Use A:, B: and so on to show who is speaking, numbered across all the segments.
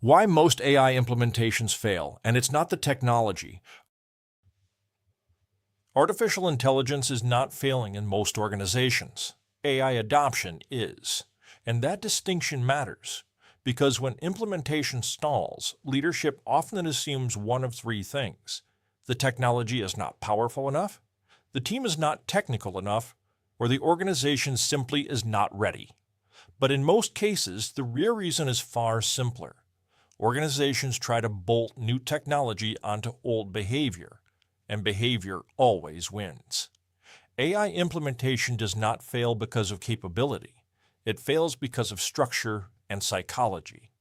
A: Why most AI implementations fail, and it's not the technology. Artificial intelligence is not failing in most organizations. AI adoption is. And that distinction matters, because when implementation stalls, leadership often assumes one of three things. The technology is not powerful enough, the team is not technical enough, or the organization simply is not ready. But in most cases, the real reason is far simpler. Organizations try to bolt new technology onto old behavior, and behavior always wins. AI implementation does not fail because of capability. It fails because of structure and psychology.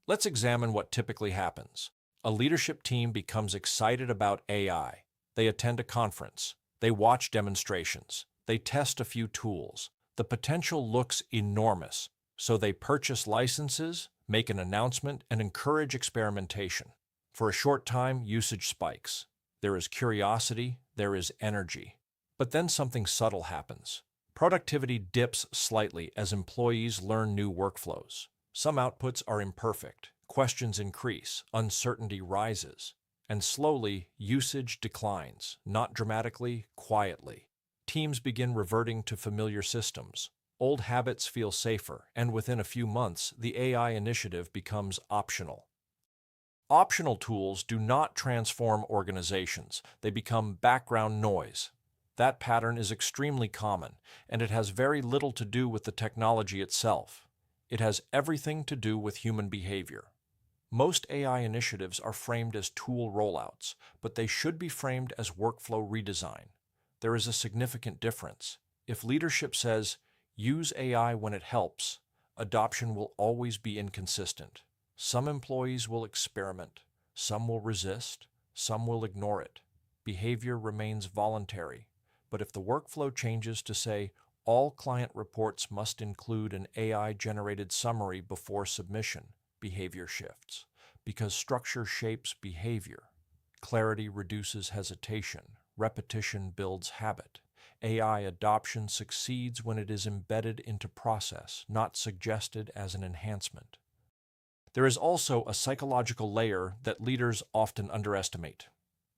A: Let's examine what typically happens. A leadership team becomes excited about AI. They attend a conference. They watch demonstrations. They test a few tools. The potential looks enormous, so they purchase licenses, make an announcement, and encourage experimentation. For a short time, usage spikes. There is curiosity, there is energy. But then something subtle happens. Productivity dips slightly as employees learn new workflows. Some outputs are imperfect, questions increase, uncertainty rises, and slowly usage declines, not dramatically, quietly. Teams begin reverting to familiar systems. Old habits feel safer, and within a few months, the AI initiative becomes optional. Optional tools do not transform organizations. They become background noise. That pattern is extremely common, and it has very little to do with the technology itself. It has everything to do with human behavior. Most AI initiatives are framed as tool rollouts, but they should be framed as workflow redesign. There is a significant difference. If leadership says, use AI when it helps, adoption will always be inconsistent. Some employees will experiment, some will resist, some will ignore it. Behavior remains voluntary. But if the workflow changes to say, all client reports must include an AI-generated summary before submission, behavior shifts. Because structure shapes behavior. Clarity reduces hesitation. Repetition builds habit. AI adoption succeeds when it is embedded into process, not suggested as an enhancement. There is also a psychological layer that leaders often underestimate.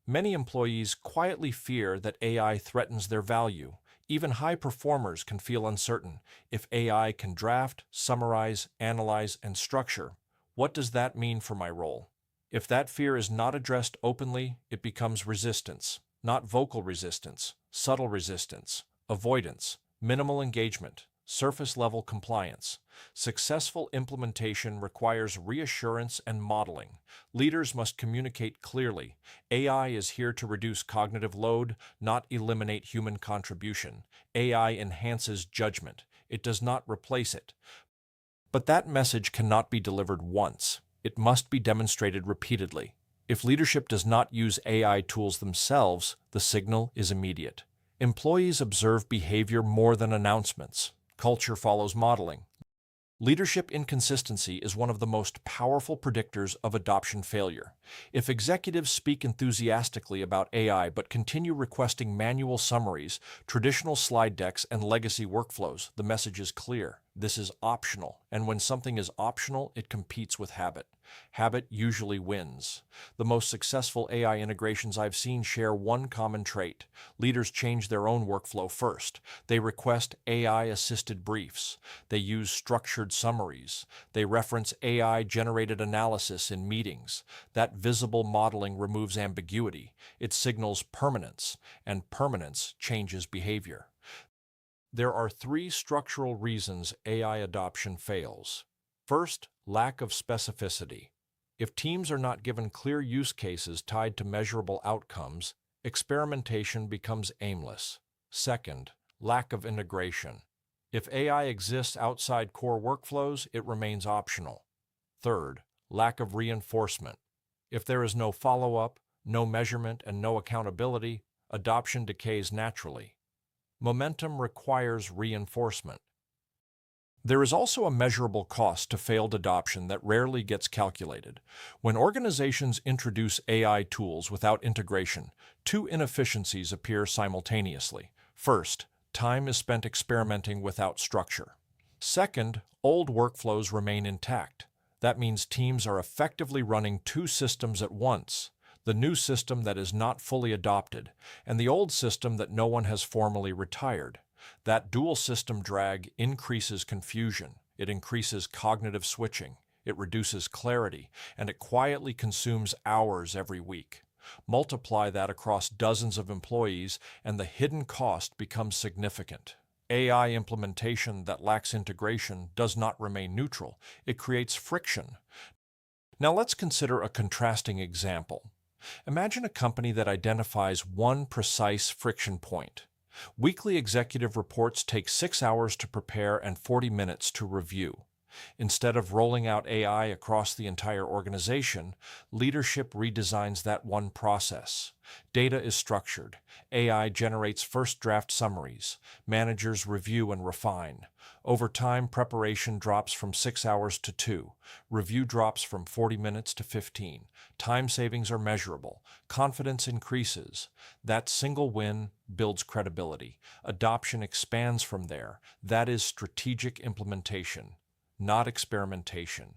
A: Many employees quietly fear that AI threatens their value. Even high performers can feel uncertain. If AI can draft, summarize, analyze, and structure, what does that mean for my role? If that fear is not addressed openly, it becomes resistance. Not vocal resistance, subtle resistance, avoidance, minimal engagement, surface-level compliance. Successful implementation requires reassurance and modeling. Leaders must communicate clearly. AI is here to reduce cognitive load, not eliminate human contribution. AI enhances judgment. It does not replace it. But that message cannot be delivered once. It must be demonstrated repeatedly. If leadership does not use AI tools themselves, the signal is immediate. Employees observe behavior more than announcements. Culture follows modeling. Leadership inconsistency is one of the most powerful predictors of adoption failure. If executives speak enthusiastically about AI but continue requesting manual summaries, traditional slide decks, and legacy workflows, the message is clear. This is optional, and when something is optional, it competes with habit. Habit usually wins. The most successful AI integrations I've seen share one common trait. Leaders change their own workflow first. They request AI-assisted briefs. They use structured summaries. They reference AI-generated analysis in meetings. That visible modeling removes ambiguity. It signals permanence, and permanence changes behavior. There are three structural reasons AI adoption fails. First, lack of specificity. If teams are not given clear use cases tied to measurable outcomes, experimentation becomes aimless. Second, lack of integration. If AI exists outside core workflows, it remains optional. Third, lack of reinforcement. If there is no follow-up, no measurement, and no accountability, adoption decays naturally. Momentum requires reinforcement. There is also a measurable cost to failed adoption that rarely gets calculated. When organizations introduce AI tools without integration, two inefficiencies appear simultaneously. First, time is spent experimenting without structure. Second, old workflows remain intact. That means teams are effectively running two systems at once: the new system that is not fully adopted, and the old system that no one has formally retired. That dual system drag increases confusion, it increases cognitive switching, it reduces clarity, and it quietly consumes hours every week. Multiply that across dozens of employees, and the hidden cost becomes significant. AI implementation that lacks integration does not remain neutral, it creates friction. Now let's consider a contrasting example. Imagine a company that identifies one precise friction point. Weekly executive reports take 6 hours to prepare and 40 minutes to review. Instead of rolling out AI across the entire organization, leadership redesigns that one process. Data is structured. AI generates first draft summaries. Managers review and refine. Over time, preparation drops from 6 hours to 2. Review drops from 40 minutes to 15. Time savings are measurable. Confidence increases. That single win builds credibility. Adoption expands from there. That is strategic implementation, not experimentation.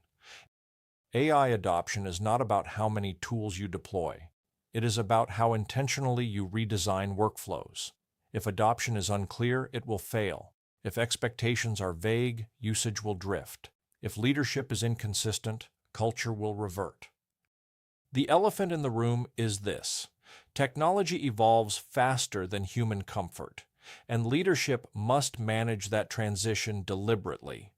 A: AI adoption is not about how many tools you deploy. It is about how intentionally you redesign workflows. If adoption is unclear, it will fail. If expectations are vague, usage will drift. If leadership is inconsistent, culture will revert. The elephant in the room is this: technology evolves faster than human comfort, and leadership must manage that transition deliberately.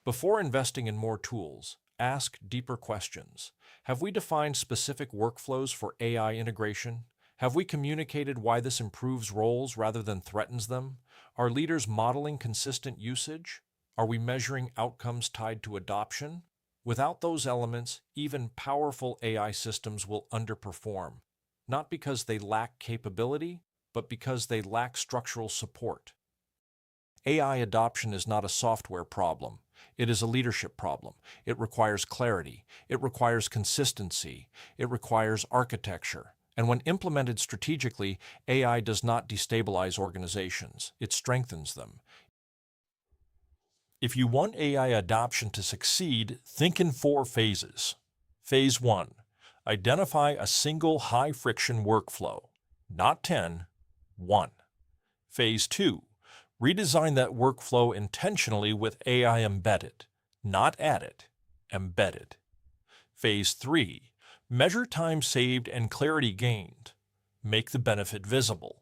A: Before investing in more tools, ask deeper questions. Have we defined specific workflows for AI integration? Have we communicated why this improves roles rather than threatens them? Are leaders modeling consistent usage? Are we measuring outcomes tied to adoption? Without those elements, even powerful AI systems will underperform, not because they lack capability, but because they lack structural support. AI adoption is not a software problem. It is a leadership problem. It requires clarity. It requires consistency. It requires architecture. And when implemented strategically, AI does not destabilize organizations. It strengthens them. If you want AI adoption to succeed, think in 4 phases. Phase 1. Identify a single high-friction workflow. Not 10, 1. Phase 2. Redesign that workflow intentionally with AI embedded, not added, embedded. Phase 3. Measure time saved and clarity gained. Make the benefit visible.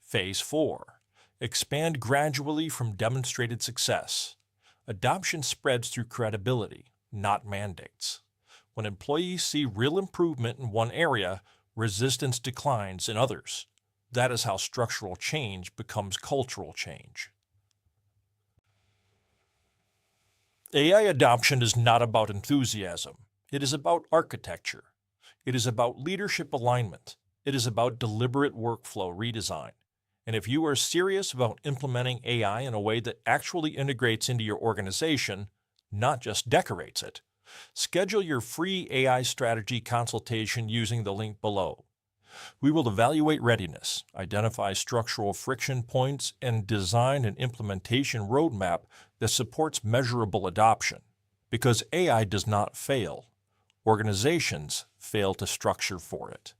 A: Phase 4. Expand gradually from demonstrated success. Adoption spreads through credibility, not mandates. When employees see real improvement in one area, resistance declines in others. That is how structural change becomes cultural change. AI adoption is not about enthusiasm. It is about architecture. It is about leadership alignment. It is about deliberate workflow redesign. And if you are serious about implementing AI in a way that actually integrates into your organization, not just decorates it, schedule your free AI strategy consultation using the link below. We will evaluate readiness, identify structural friction points, and design an implementation roadmap that supports measurable adoption. Because AI does not fail, organizations fail to structure for it.